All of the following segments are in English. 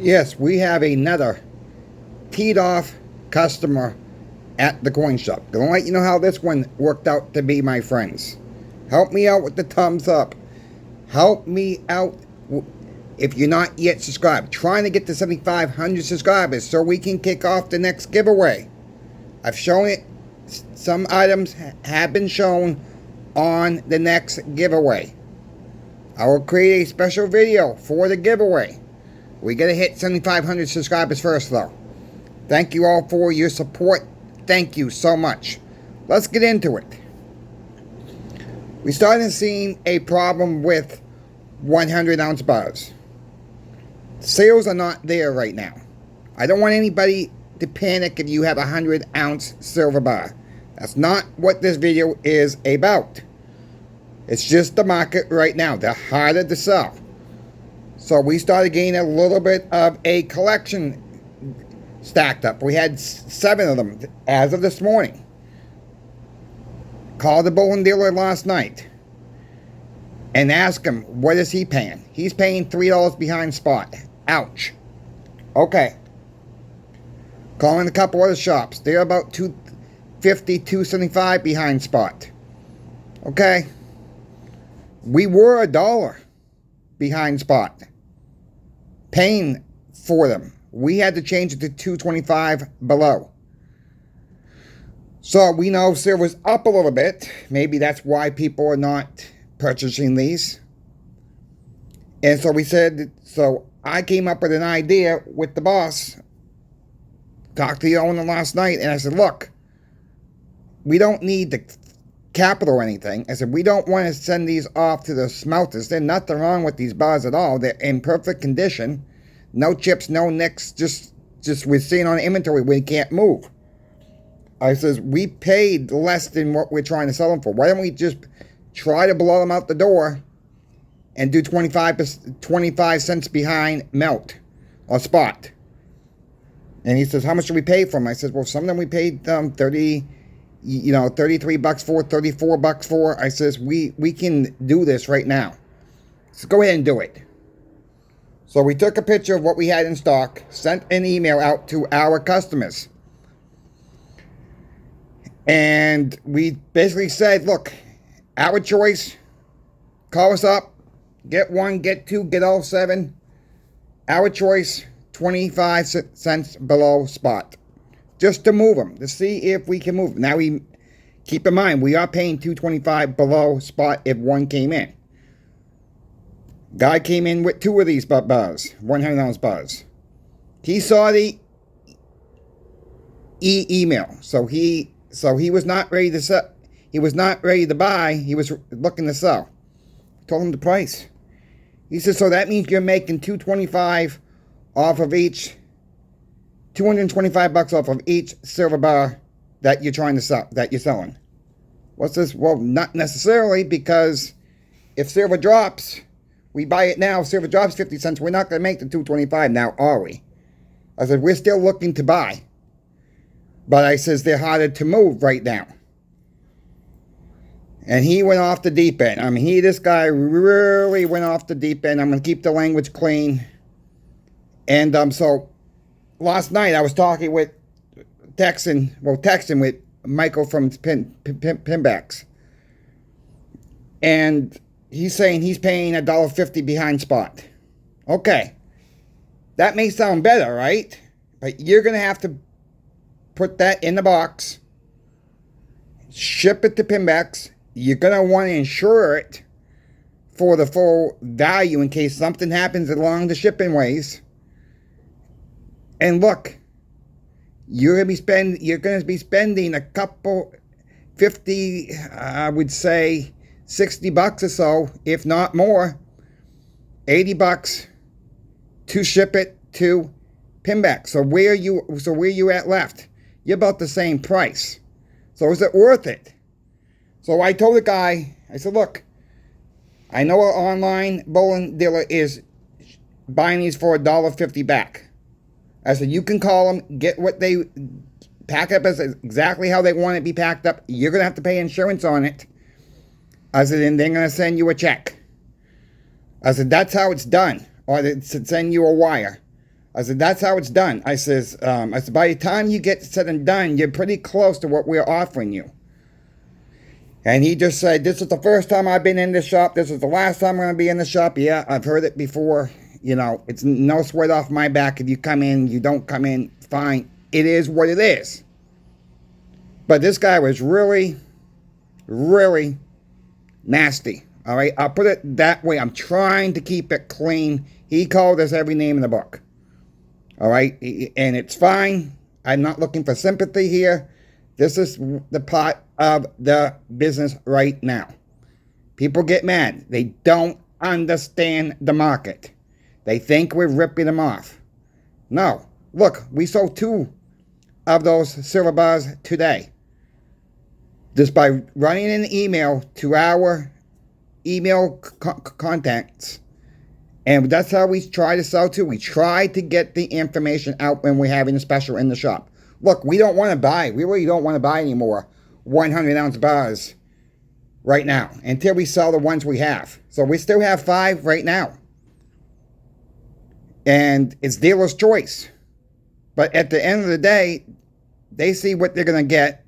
Yes, we have another teed off customer at the coin shop. Gonna let you know how this one worked out to be, my friends. Help me out with the thumbs up. Help me out if you're not yet subscribed. Trying to get to 7,500 subscribers so we can kick off the next giveaway. I've shown it. Some items have been shown on the next giveaway. I will create a special video for the giveaway. We gotta hit 7,500 subscribers first, though. Thank you all for your support. Thank you so much. Let's get into it. We started seeing a problem with 100-ounce bars. Sales are not there right now. I don't want anybody to panic if you have a 100-ounce silver bar. That's not what this video is about. It's just the market right now. They're harder to sell. So we started getting a little bit of a collection stacked up. We had 7 of them as of this morning. Called the bullion dealer last night and asked him, what is he paying? He's paying $3 behind spot. Ouch. Okay. Calling a couple other shops. They're about $2.50, $2.75 behind spot. Okay. We were $1 behind spot paying for them. We had to change it to $2.25 below. So we know silver's up a little bit. Maybe that's why people are not purchasing these. And so we said, so I came up with an idea with the boss. Talked to the owner last night, and I said, look, we don't need the capital or anything. I said, we don't want to send these off to the smelters. There's nothing wrong with these bars at all. They're in perfect condition. No chips, no nicks, just we're seeing on inventory we can't move. I says, we paid less than what we're trying to sell them for. Why don't we just try to blow them out the door and do 25 cents behind melt or spot? And he says, how much do we pay for them? I says, well, some of them we paid 33 bucks for, 34 bucks for. I says, we can do this right now. So go ahead and do it. So we took a picture of what we had in stock, sent an email out to our customers. And we basically said, look, our choice, call us up, get 1, get 2, get all 7. Our choice, 25 cents below spot. Just to move them, to see if we can move them. Now, we keep in mind, we are paying $2.25 below spot if 1 came in. Guy came in with 2 of these bars, 100-ounce bars. He saw the email, so he was not ready to sell. He was not ready to buy. He was looking to sell. Told him the price. He said, so that means you're making $2.25 off of each, 225 bucks off of each silver bar that you're trying to sell, that you're selling. What's this? Well, not necessarily, because if silver drops, we buy it now, silver drops 50 cents, we're not going to make the $2.25 now, are we? I said, we're still looking to buy. But I says, they're harder to move right now. And he went off the deep end. I mean, this guy really went off the deep end. I'm going to keep the language clean. And so last night I was texting with Michael from Pinbacks. And he's saying he's paying $1.50 behind spot. Okay. That may sound better, right? But you're going to have to put that in the box, ship it to Pinbacks. You're going to want to insure it for the full value in case something happens along the shipping ways. And look, you're going to be spending a couple, 50, I would say, 60 bucks or so, if not more, 80 bucks to ship it to Pinback. So where you at left? You're about the same price. So is it worth it? So I told the guy, I said, look, I know an online bullion dealer is buying these for $1.50 back. I said, you can call them, get what they pack up as exactly how they want it to be packed up. You're going to have to pay insurance on it. I said, and they're going to send you a check. I said, that's how it's done. Or they send you a wire. I said, that's how it's done. I said, by the time you get said and done, you're pretty close to what we're offering you. And he just said, this is the first time I've been in this shop. This is the last time I'm going to be in the shop. Yeah, I've heard it before. You know, it's no sweat off my back. If you come in, you don't come in, fine. It is what it is. But this guy was really, really nasty. All right, I'll put it that way. I'm trying to keep it clean. He called us every name in the book. All right, and it's fine. I'm not looking for sympathy here. This is the part of the business right now. People get mad. They don't understand the market. They think we're ripping them off. No. Look, we sold 2 of those silver bars today. Just by running an email to our email contacts. And that's how we try to sell too. We try to get the information out when we're having a special in the shop. Look, we don't want to buy. We really don't want to buy any more 100-ounce bars right now until we sell the ones we have. So we still have 5 right now. And it's dealer's choice. But at the end of the day, they see what they're going to get.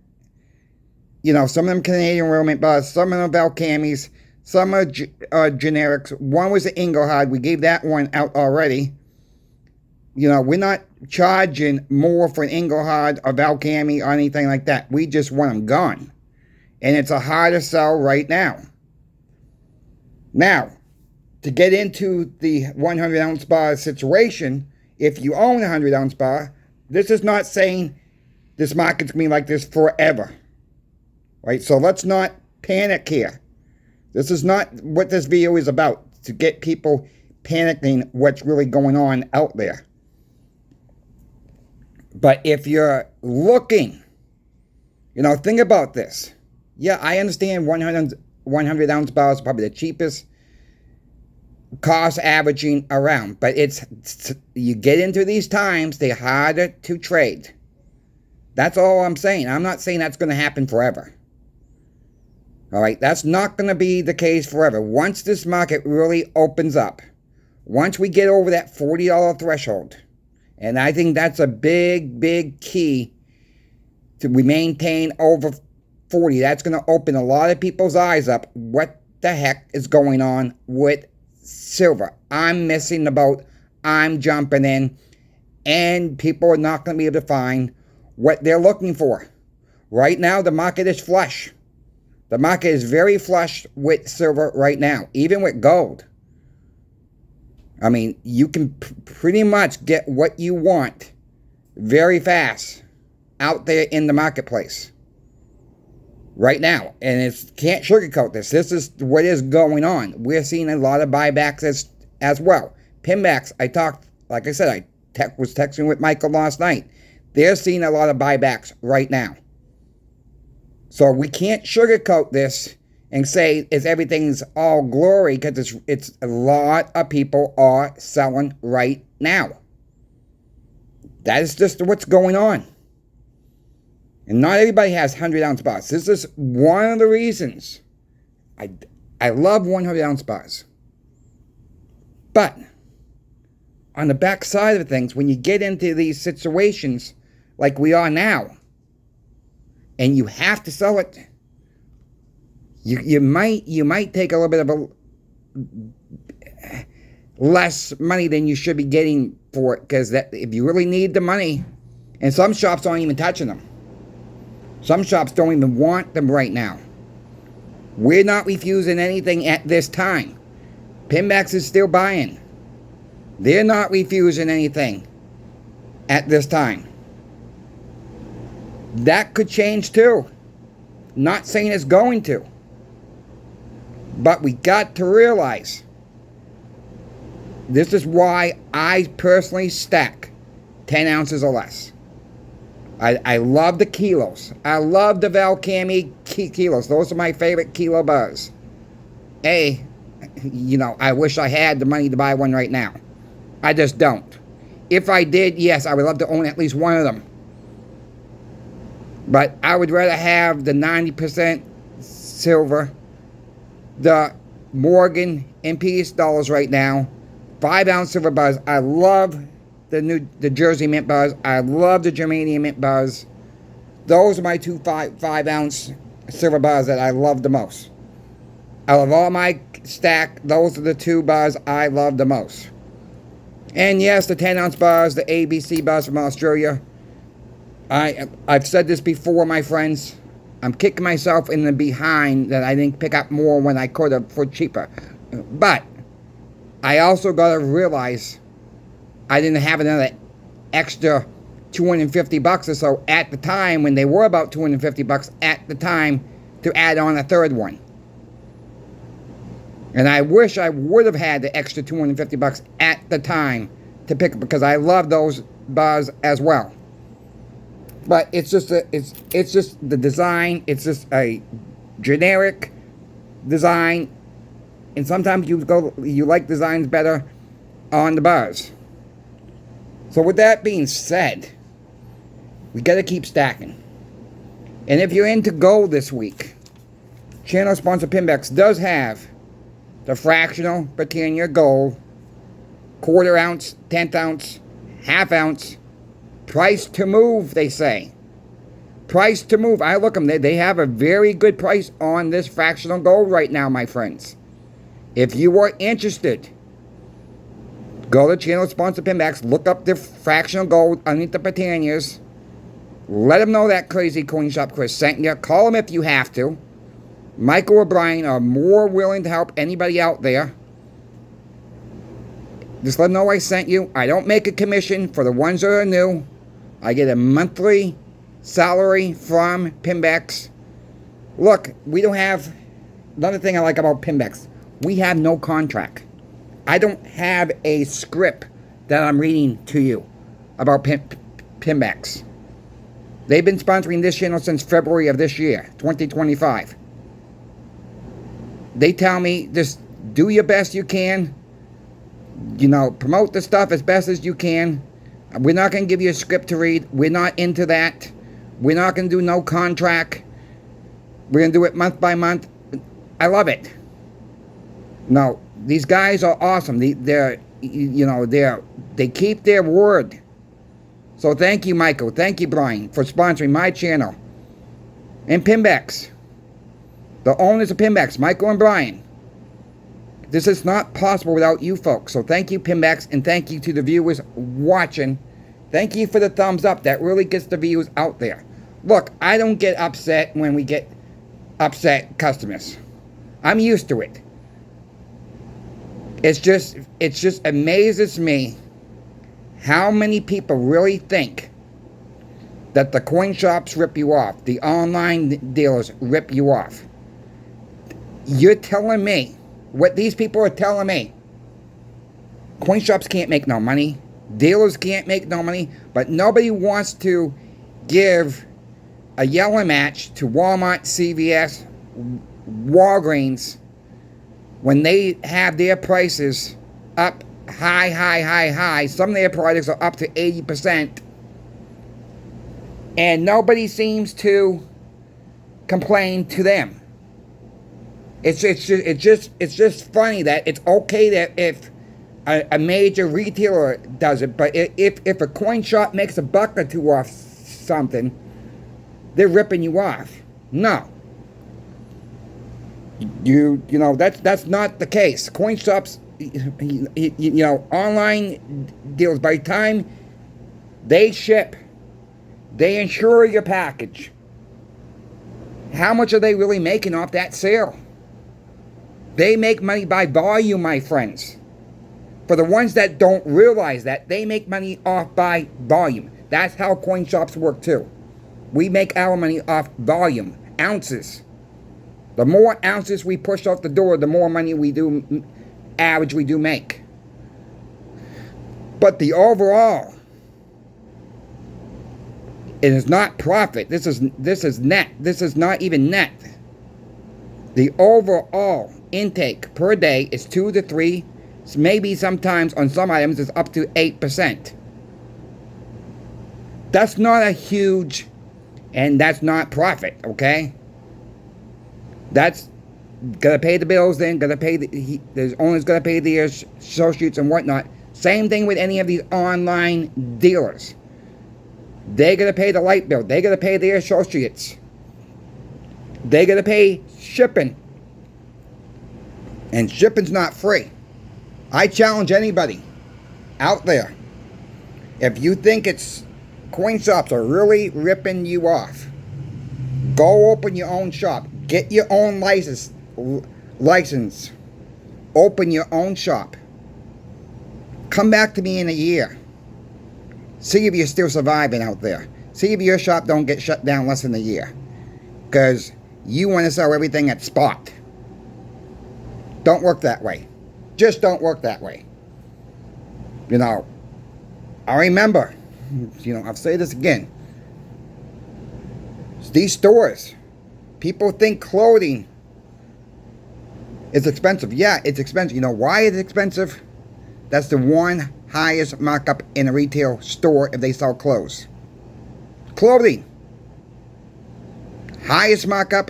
You know, some of them Canadian Roman bars, some of them Valcamis, some are generics. One was an Engelhard. We gave that one out already. You know, we're not charging more for an Engelhard or Valcami or anything like that. We just want them gone. And it's a harder sell right now. Now, to get into the 100-ounce bar situation, if you own a 100-ounce bar, this is not saying this market's going to be like this forever. Right? So let's not panic here. This is not what this video is about, to get people panicking what's really going on out there. But if you're looking, you know, think about this. Yeah, I understand 100-ounce bars are probably the cheapest cost averaging around. But you get into these times, they're harder to trade. That's all I'm saying. I'm not saying that's going to happen forever. All right, that's not going to be the case forever. Once this market really opens up, once we get over that $40 threshold, and I think that's a big, big key to we maintain over 40. That's going to open a lot of people's eyes up. What the heck is going on with silver? I'm missing the boat. I'm jumping in. And people are not going to be able to find what they're looking for. Right now, the market is flush. The market is very flush with silver right now, even with gold. I mean, you can pretty much get what you want very fast out there in the marketplace right now. And can't sugarcoat this. This is what is going on. We're seeing a lot of buybacks as well. Pinbacks, like I said, I was texting with Michael last night. They're seeing a lot of buybacks right now. So we can't sugarcoat this and say everything's all glory, because it's a lot of people are selling right now. That is just what's going on. And not everybody has 100-ounce bars. This is one of the reasons I love 100-ounce bars. But on the back side of things, when you get into these situations like we are now, and you have to sell it, you might take a little bit of a less money than you should be getting for it, because if you really need the money, and some shops aren't even touching them. Some shops don't even want them right now. We're not refusing anything at this time. Pinbacks is still buying. They're not refusing anything at this time. That could change too. Not saying it's going to. But we got to realize, this is why I personally stack 10 ounces or less. I love the kilos. I love the Valcami kilos. Those are my favorite kilo bars. I wish I had the money to buy one right now. I just don't. If I did, yes, I would love to own at least one of them. But I would rather have the 90% silver, the Morgan and Peace dollars right now, 5-ounce silver bars. I love the Jersey mint bars. I love the Germanium mint bars. Those are my two 5-ounce silver bars that I love the most. Out of all my stack, those are the two bars I love the most. And yes, the 10-ounce bars, the ABC bars from Australia. I've said this before, my friends. I'm kicking myself in the behind that I didn't pick up more when I could have for cheaper. But I also got to realize I didn't have another extra $250 or so at the time when they were about $250 at the time to add on a third one. And I wish I would have had the extra $250 at the time to pick up, because I love those bars as well. But it's just the design. It's just a generic design, and sometimes you like designs better on the bars. So with that being said, we got to keep stacking. And if you're into gold this week, channel sponsor Pinbacks does have the fractional Britannia gold, quarter ounce, 10th ounce, half ounce, price to move, they say. Price to move. I look them. They have a very good price on this fractional gold right now, my friends. If you are interested, go to channel sponsor Pinbacks, look up the fractional gold underneath the Britannias. Let them know that Crazy Coin Shop Chris sent you. Call them if you have to. Michael or Brian are more willing to help anybody out there. Just let them know I sent you. I don't make a commission for the ones that are new. I get a monthly salary from Pinbacks. Look, we don't have... Another thing I like about Pinbacks, we have no contract. I don't have a script that I'm reading to you about Pinbacks. They've been sponsoring this channel since February of this year, 2025. They tell me, just do your best you can. You know, promote the stuff as best as you can. We're not going to give you a script to read. We're not into that. We're not going to do no contract. We're going to do it month by month. I love it. No, these guys are awesome. They keep their word. So thank you, Michael. Thank you, Brian, for sponsoring my channel. And Pinbacks. The owners of Pinbacks, Michael and Brian. This is not possible without you folks. So thank you, Pinbacks, and thank you to the viewers watching. Thank you for the thumbs up. That really gets the views out there. Look, I don't get upset when we get upset customers. I'm used to it. It just amazes me how many people really think that the coin shops rip you off, the online dealers rip you off. You're telling me, what these people are telling me, coin shops can't make no money, dealers can't make no money, but nobody wants to give a yellow match to Walmart, CVS, Walgreens, when they have their prices up high. Some of their products are up to 80%. And nobody seems to complain to them. It's just funny that it's okay that if a major retailer does it, but if a coin shop makes a buck or two off something, they're ripping you off. No. You know, that's not the case. Coin shops, online deals, by the time they ship, they insure your package. How much are they really making off that sale? They make money by volume, my friends. For the ones that don't realize that, they make money off by volume. That's how coin shops work too. We make our money off volume, ounces. The more ounces we push out the door, the more money we do, average we do make. But the overall, it is not profit. This is net. This is not even net. The overall intake per day is 2 to 3, maybe sometimes on some items is up to 8%. That's not a huge, and that's not profit, okay? That's gotta pay the bills then, gotta pay the owners gotta pay the associates and whatnot. Same thing with any of these online dealers. They're going to pay the light bill. They're going to pay their associates. They're going to pay shipping. And shipping's not free. I challenge anybody out there. If you think coin shops are really ripping you off, go open your own shop. Get your own license. Open your own shop. Come back to me in a year. See if you're still surviving out there. See if your shop don't get shut down less than a year. Because you want to sell everything at spot. Don't work that way. Just don't work that way. You know, I remember, I'll say this again. These stores, people think clothing is expensive. Yeah, it's expensive. You know why it's expensive? That's the one highest markup in a retail store if they sell clothes. Clothing. Highest markup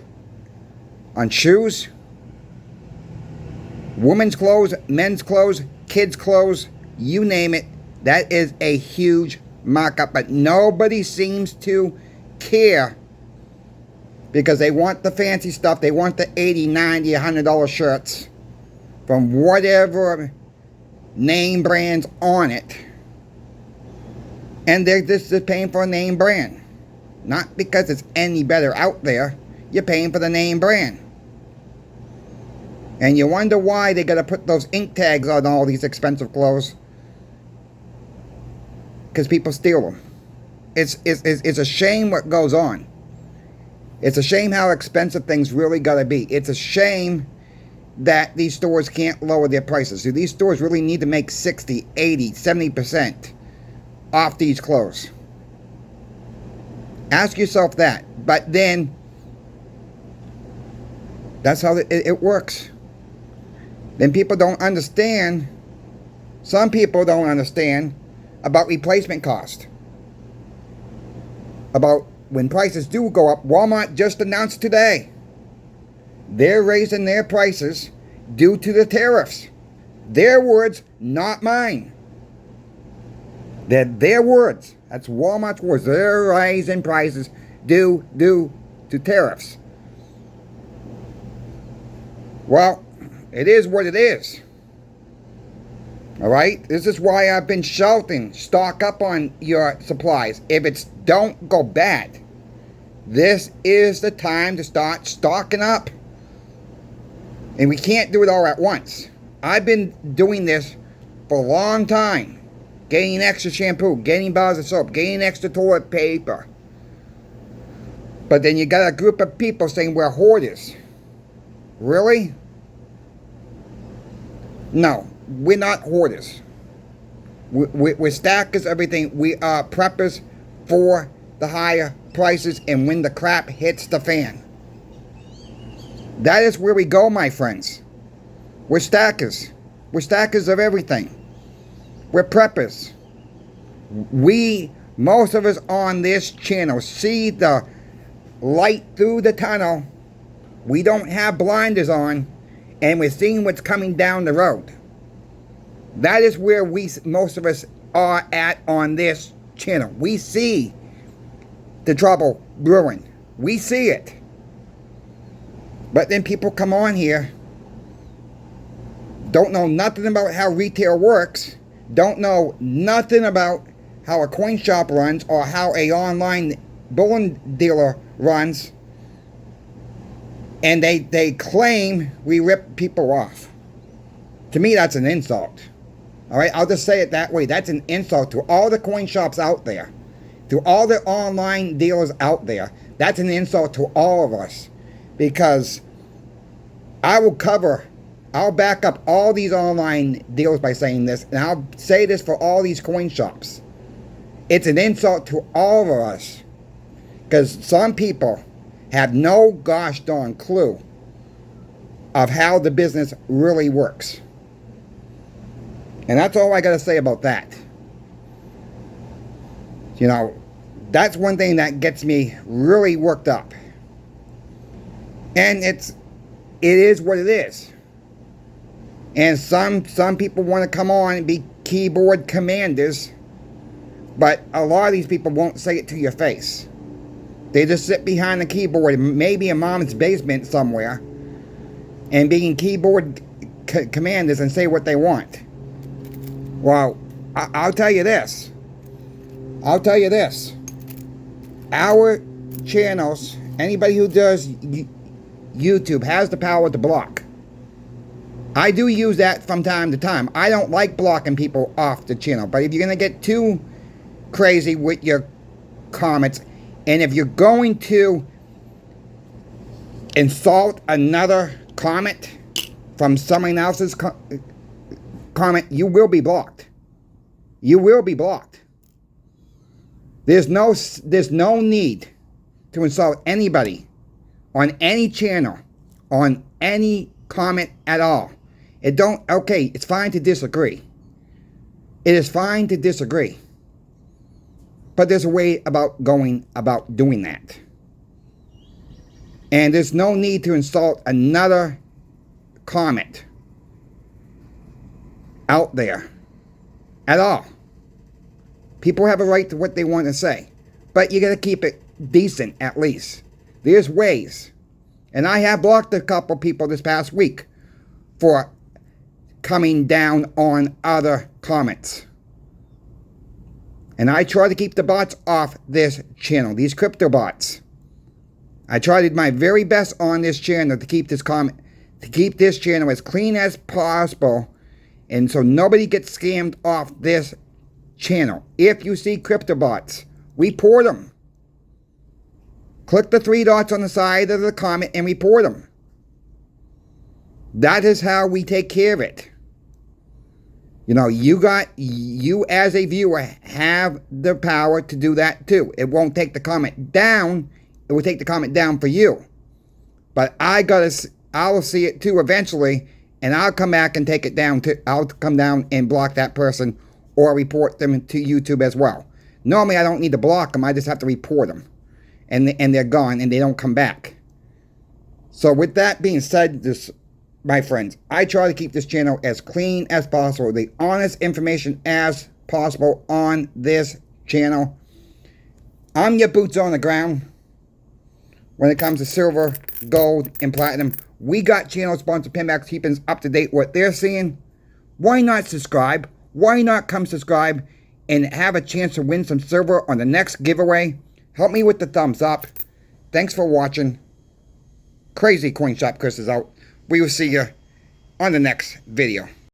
on shoes, women's clothes, men's clothes, kids' clothes, you name it. That is a huge markup, but nobody seems to care because they want the fancy stuff. They want the $80, $90, $100 shirts from whatever name brands on it. And they're just paying for a name brand. Not because it's any better out there. You're paying for the name brand. And you wonder why they got to put those ink tags on all these expensive clothes. Because people steal them. It's a shame what goes on. It's a shame how expensive things really got to be. It's a shame that these stores can't lower their prices. So these stores really need to make 60, 80, 70% off these clothes. Ask yourself that. But then, that's how it works. Then people don't understand, some people don't understand about replacement cost. About when prices do go up. Walmart just announced today they're raising their prices due to the tariffs. Their words, not mine. They're their words. That's Walmart's words. They're raising prices due to tariffs. Well, it is what it is. Alright? This is why I've been shouting, stock up on your supplies. If it's don't go bad, this is the time to start stocking up. And we can't do it all at once. I've been doing this for a long time. Getting extra shampoo, getting bars of soap, getting extra toilet paper. But then you got a group of people saying we're hoarders. Really? No, we're not hoarders. We're stackers, everything. We are preppers for the higher prices and when the crap hits the fan. That is where we go, my friends. We're stackers. We're stackers of everything. We're preppers. Most of us on this channel see the light through the tunnel. We don't have blinders on, and we're seeing what's coming down the road. That is where most of us are at on this channel. We see the trouble brewing. We see it. But then people come on here, don't know nothing about how retail works, don't know nothing about how a coin shop runs or how a online bullion dealer runs, and they claim we rip people off. To me, that's an insult. Alright, I'll just say it that way. That's an insult to all the coin shops out there, to all the online dealers out there. That's an insult to all of us, because I'll back up all these online deals by saying this, and I'll say this for all these coin shops. It's an insult to all of us, because some people have no gosh darn clue of how the business really works. And that's all I got to say about that. You know, that's one thing that gets me really worked up. And it is what it is. And some people want to come on and be keyboard commanders, but a lot of these people won't say it to your face. They just sit behind the keyboard, maybe in mom's basement somewhere, and being keyboard commanders and say what they want. Well, I'll tell you this. Our channels, anybody who does YouTube has the power to block. I do use that from time to time. I don't like blocking people off the channel, but if you're going to get too crazy with your comments, and if you're going to insult another comment from someone else's comment, you will be blocked. You will be blocked. There's no need to insult anybody on any channel, on any comment at all. Okay, it's fine to disagree. It is fine to disagree. But there's a way about going about doing that. And there's no need to insult another comment out there at all. People have a right to what they want to say, but you got to keep it decent at least. There's ways. And I have blocked a couple people this past week for coming down on other comments. And I try to keep the bots off this channel, these crypto bots. I tried my very best on this channel to keep this channel as clean as possible, and so nobody gets scammed off this channel. If you see crypto bots, report them. Click the 3 dots on the side of the comment and report them. That is how we take care of it. You know, you as a viewer have the power to do that too. It won't take the comment down. It will take the comment down for you. But I will see it too eventually, and I'll come back and take it down too. I'll come down and block that person or report them to YouTube as well. Normally I don't need to block them. I just have to report them. And they're gone and they don't come back. So with that being said, my friends, I try to keep this channel as clean as possible, the honest information as possible on this channel. I'm your boots on the ground when it comes to silver, gold, and platinum. We got channel sponsor Pinbacks keeping us up to date what they're seeing. Why not subscribe? Why not come subscribe and have a chance to win some silver on the next giveaway? Help me with the thumbs up. Thanks for watching. Crazy Coin Shop Chris is out. We will see you on the next video.